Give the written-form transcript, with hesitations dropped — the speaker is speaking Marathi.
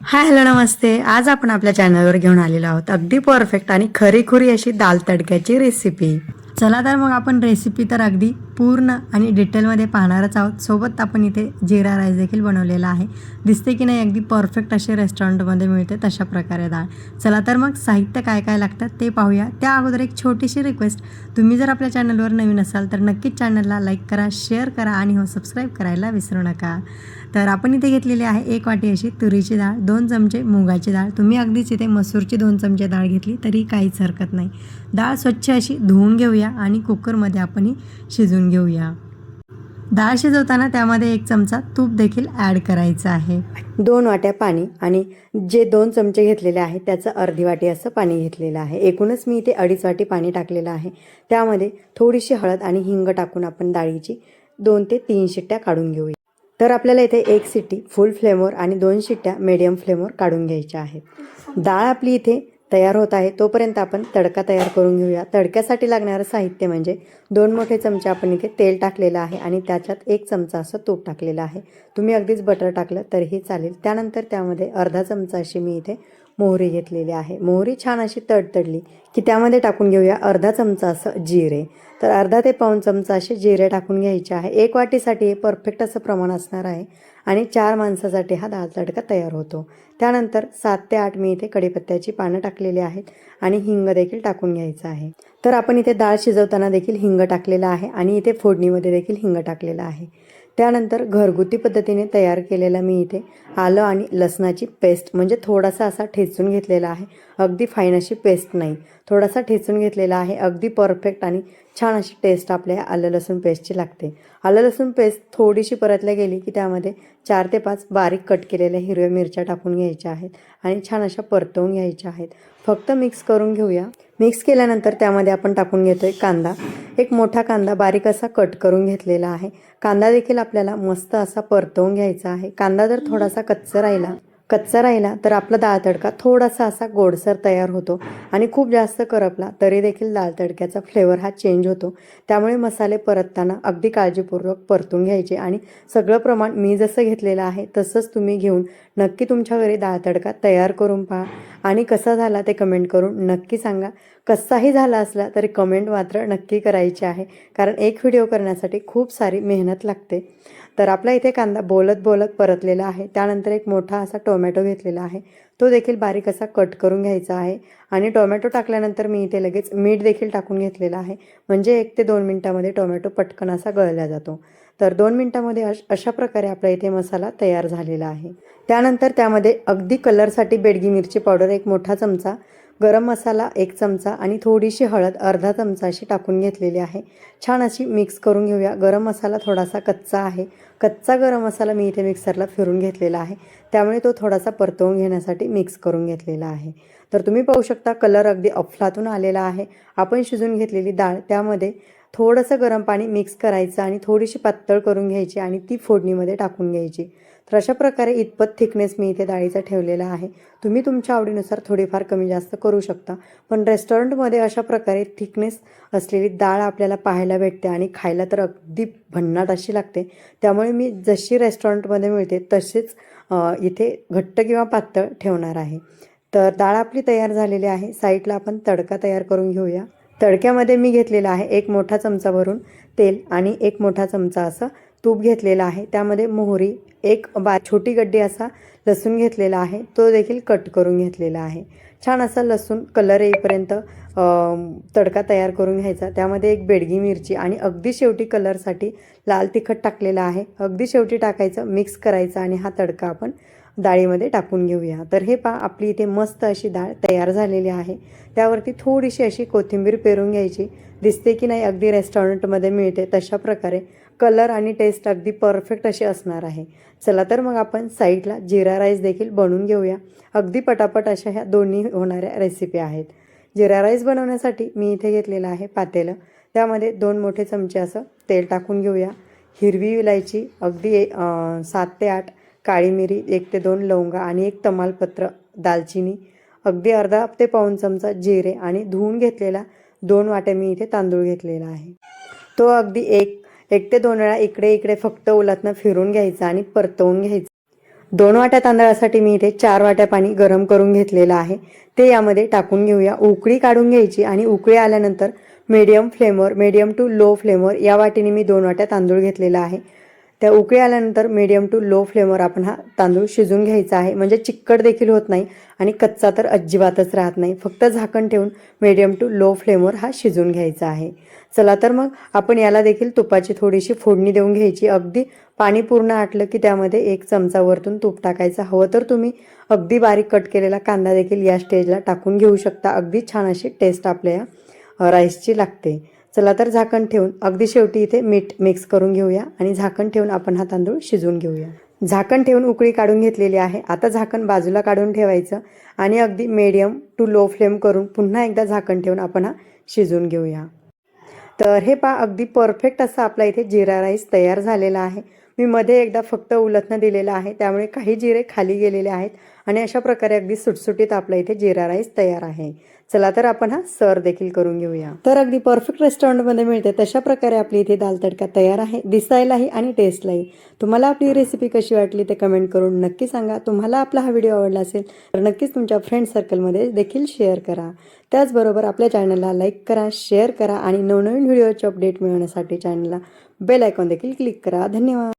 हाय हॅलो नमस्ते. आज आपण आपल्या चॅनलवर घेऊन आलेलो आहोत अगदी परफेक्ट आणि खरीखुरी अशी दाल तडक्याची रेसिपी. चला तर मग आपण रेसिपी तर अगदी पूर्ण आणि डिटेलमध्ये पाहणारच आहोत. सोबत आपण इथे जिरा राईस देखील बनवलेला आहे. दिसते की नाही अगदी परफेक्ट असे रेस्टॉरंटमध्ये मिळते तशा प्रकारे डाळ. चला तर मग साहित्य काय काय लागतात ते पाहूया. त्या अगोदर एक छोटीशी रिक्वेस्ट, तुम्ही जर आपल्या चॅनलवर नवीन असाल तर नक्कीच चॅनलला लाईक करा, शेअर करा आणि हो सबस्क्राईब करायला विसरू नका. तर आपण इथे घेतलेली आहे 1 वाटी अशी तुरीची डाळ, 2 चमचे मुगाची डाळ. तुम्ही अगदीच इथे मसूरची 2 चमचे डाळ घेतली तरी काहीच हरकत नाही. डाळ स्वच्छ अशी धुवून घेऊया आणि कुकरमध्ये आपण ही शिजवून घेऊया. डाळ शिजवताना त्यामध्ये 1 चमचा तूप देखील ॲड करायचं आहे. 2 वाट्या पाणी आणि जे 2 चमचे घेतलेले आहे त्याचं अर्धी वाटी असं पाणी घेतलेलं आहे. एकूणच मी इथे 2.5 वाटी पाणी टाकलेलं आहे. त्यामध्ये थोडीशी हळद आणि हिंग टाकून आपण डाळीची 2 ते 3 शिट्ट्या काढून घेऊया. तर आपल्याला इथे 1 शिट्टी फुल फ्लेमवर आणि 2 शिट्ट्या मीडियम फ्लेमवर काढून घ्यायच्या आहेत. डाळ आपली इथे तयार होत आहे तोपर्यंत आपण तडका तयार करून घेऊया. तडक्यासाठी लागणारं साहित्य म्हणजे 2 मोठे चमचे आपण इथे तेल टाकलेलं आहे आणि त्याच्यात 1 चमचा असं तूप टाकलेलं आहे. तुम्ही अगदीच बटर टाकलं तरीही चालेल. त्यानंतर त्यामध्ये अर्धा चमचा अशी मी इथे मोहरी घेतलेली आहे. मोहरी छान अशी तडतडली की त्यामध्ये टाकून घेऊया अर्धा चमचा असं जिरे. तर अर्धा ते पाऊण चमचा असे जिरे टाकून घ्यायचे आहे. 1 वाटीसाठी हे परफेक्ट असं प्रमाण असणार आहे आणि 4 माणसासाठी हा डाळ तडका तयार होतो. त्यानंतर 7 ते 8 मी इथे कढीपत्त्याची पानं टाकलेली आहेत आणि हिंग देखील टाकून घ्यायचं आहे. तर आपण इथे डाळ शिजवताना देखील हिंग टाकलेला आहे आणि इथे फोडणीमध्ये देखील हिंग टाकलेला आहे. त्यानंतर घरगुती पद्धतीने तयार केलेला मी इथे आलं आणि लसणाची पेस्ट म्हणजे थोडासा असा ठेचून घेतलेला आहे. अगदी फाईन अशी पेस्ट नाही, थोडासा ठेचून घेतलेला आहे. अगदी परफेक्ट आणि छान अशी टेस्ट आपल्या आलं लसूण पेस्टची लागते. आलं लसूण पेस्ट थोडीशी परतल्या गेली की त्यामध्ये 4 ते 5 बारीक कट केलेल्या हिरव्या मिरच्या टाकून घ्यायच्या आहेत आणि छान अशा परतवून घ्यायच्या आहेत. फक्त मिक्स करून घेऊया. मिक्स केल्यानंतर त्यामध्ये आपण टाकून घेतोय कांदा. एक मोठा कांदा बारीक असा कट करून घेतलेला आहे. कांदा देखील आपल्याला मस्त असा परतवून घ्यायचा आहे. कांदा जर थोडासा कच्चा राहिला तर आपला डाळ तडका थोडासा असा गोडसर तयार होतो आणि खूप जास्त करपला तरी देखील डाळ तडक्याचा फ्लेवर हा चेंज होतो. त्यामुळे मसाले परतताना अगदी काळजीपूर्वक परतून घ्यायचे आणि सगळं प्रमाण मी जसं घेतलेलं आहे तसंच तुम्ही घेऊन नक्की तुमच्या घरी डाळ तडका तयार करून पहा आणि कसा झाला ते कमेंट करून नक्की सांगा. कसाही झाला असला तरी कमेंट मात्र नक्की करायची आहे, कारण एक व्हिडिओ करण्यासाठी खूप सारी मेहनत लागते. तर आपला इथे कांदा बोलत बोलत परतलेला आहे. त्यानंतर एक मोठा असा टोमॅटो घेतलेला आहे, तो देखील बारीक असा कट करून घ्यायचा आहे आणि टोमॅटो टाकल्यानंतर मी इथे लगेच मीठ देखील टाकून घेतलेलं आहे, म्हणजे 1 ते 2 मिनटामध्ये टोमॅटो पटकन असा गळला जातो. तर 2 मिनटामध्ये अशा प्रकारे आपला इथे मसाला तयार झालेला आहे. त्यानंतर त्यामध्ये अगदी कलरसाठी बेडगी मिरची पावडर 1 मोठा चमचा, गरम मसाला 1 चमचा आणि थोडीशी हळद अर्धा चमचा अशी टाकून घेतलेली आहे. छान अशी मिक्स करून घेऊया. गरम मसाला थोडासा कच्चा आहे. कच्चा गरम मसाला मी इथे मिक्सरला फिरून घेतलेला आहे, त्यामुळे तो थोडासा परतवून घेण्यासाठी मिक्स करून घेतलेला आहे. तर तुम्ही पाहू शकता कलर अगदी अफलातून आलेला आहे. आपण शिजवून घेतलेली डाळ त्यामध्ये थोडंसं गरम पाणी मिक्स करायचं आणि थोडीशी पातळ करून घ्यायची आणि ती फोडणीमध्ये टाकून घ्यायची. तर अशा प्रकारे इतपत थिकनेस मी इथे डाळीचा ठेवलेला आहे. तुम्ही तुमच्या आवडीनुसार थोडीफार कमी जास्त करू शकता, पण रेस्टॉरंटमध्ये अशा प्रकारे थिकनेस असलेली डाळ आपल्याला पाहायला भेटते आणि खायला तर अगदी भन्नाट अशी लागते. त्यामुळे मी जशी रेस्टॉरंटमध्ये मिळते तशीच इथे घट्ट किंवा पातळ ठेवणार आहे. तर डाळ आपली तयार झालेली आहे. साईडला आपण तडका तयार करून घेऊया. तडक्यामध्ये मी घेतलेला आहे 1 मोठा चमचा भरून तेल आणि 1 मोठा चमचा असं तूप घेतलेलं आहे. त्यामध्ये मोहरी, एक छोटी गड्डी असा लसूण घेतलेला आहे, तो देखील कट करून घेतलेला आहे. छान असा लसूण कलर येईपर्यंत तडका तयार करून घ्यायचा. त्यामध्ये 1 बेडगी मिरची आणि अगदी शेवटी कलरसाठी लाल तिखट टाकलेलं आहे. अगदी शेवटी टाकायचं, मिक्स करायचं आणि हा तडका आपण डाळीमध्ये टाकून घेऊया. तर हे पहा आपली इथे मस्त अशी डाळ तयार झालेली आहे. त्यावरती थोडीशी अशी कोथिंबीर पेरून घ्यायची. दिसते की नाही अगदी रेस्टॉरंटमध्ये मिळते तशा प्रकारे कलर आणि टेस्ट अगदी परफेक्ट अशी असणार आहे. चला तर मग आपण साईडला जिरा राईस देखील बनवून घेऊया. अगदी पटापट अशा ह्या दोन्ही होणाऱ्या रेसिपी आहेत. जिरा राईस बनवण्यासाठी मी इथे घेतलेलं आहे पातेलं. त्यामध्ये 2 मोठे चमचे असं तेल टाकून घेऊया. हिरवी इलायची अगदी 7 ते 8, काळी मिरी 1 ते 2 लवंगा आणि 1 तमालपत्र, दालचिनी अगदी अर्धा ते पाऊण चमचा जिरे आणि धुवून घेतलेला 2 वाट्या मी इथे तांदूळ घेतलेला आहे. तो अगदी 1 ते 2 वेळा इकडे इकडे फक्त उलटनं फिरून घ्यायचा आणि परतवून घ्यायचा. 2 वाट्या तांदळासाठी मी इथे 4 वाट्या पाणी गरम करून घेतलेलं आहे, ते यामध्ये टाकून घेऊया. उकळी काढून घ्यायची आणि उकळी आल्यानंतर मीडियम टू लो फ्लेमवर या वाटीने मी 2 वाट्या तांदूळ घेतलेला आहे. त्या उकळी आल्यानंतर मीडियम टू लो फ्लेमवर आपण हा तांदूळ शिजून घ्यायचा आहे, म्हणजे चिकट देखील होत नाही आणि कच्चा तर अजिबातच राहत नाही. फक्त झाकण ठेवून मीडियम टू लो फ्लेमवर हा शिजून घ्यायचा आहे. चला तर मग आपण याला देखील तुपाची थोडीशी फोडणी देऊन घ्यायची. अगदी पाणी पूर्ण आटलं की त्यामध्ये 1 चमचा वरतून तूप टाकायचं. हवं तर तुम्ही अगदी बारीक कट केलेला कांदा देखील या स्टेजला टाकून घेऊ शकता. अगदी छान अशी टेस्ट आपल्या या राईसची लागते. चला तर झाकण ठेवून अगदी शेवटी इथे मीठ मिक्स करून घेऊया आणि झाकण ठेवून आपण हा तांदूळ शिजवून घेऊया. झाकण ठेवून उकळी काढून घेतलेली आहे. आता झाकण बाजूला काढून ठेवायचं आणि अगदी मीडियम टू लो फ्लेम करून पुन्हा एकदा झाकण ठेवून आपण हा शिजवून घेऊया. तर हे पहा अगदी परफेक्ट असा आपला इथे जिरा राईस तयार झालेला आहे. मी मध्ये एकदा फक्त उलथनं दिलेलं आहे, त्यामुळे काही जिरे खाली गेलेले आहेत आणि अशा प्रकारे अगदी सुटसुटीत आपला इथे जिरा राईस तयार आहे. चला तर आपण हा सर्व देखील करून घेऊया. तर अगदी परफेक्ट रेस्टॉरंटमध्ये मिळते तशा प्रकारे आपली इथे दाल तडका तयार आहे, दिसायलाही आणि टेस्टलाही. तुम्हाला आपली रेसिपी कशी वाटली ते कमेंट करून नक्की सांगा. तुम्हाला आपला हा व्हिडिओ आवडला असेल तर नक्कीच तुमच्या फ्रेंड सर्कलमध्ये देखील शेअर करा. त्याचबरोबर आपल्या चॅनलला लाईक करा, शेअर करा आणि नवनवीन व्हिडिओचे अपडेट मिळवण्यासाठी चॅनलला बेल आयकॉन देखील क्लिक करा. धन्यवाद.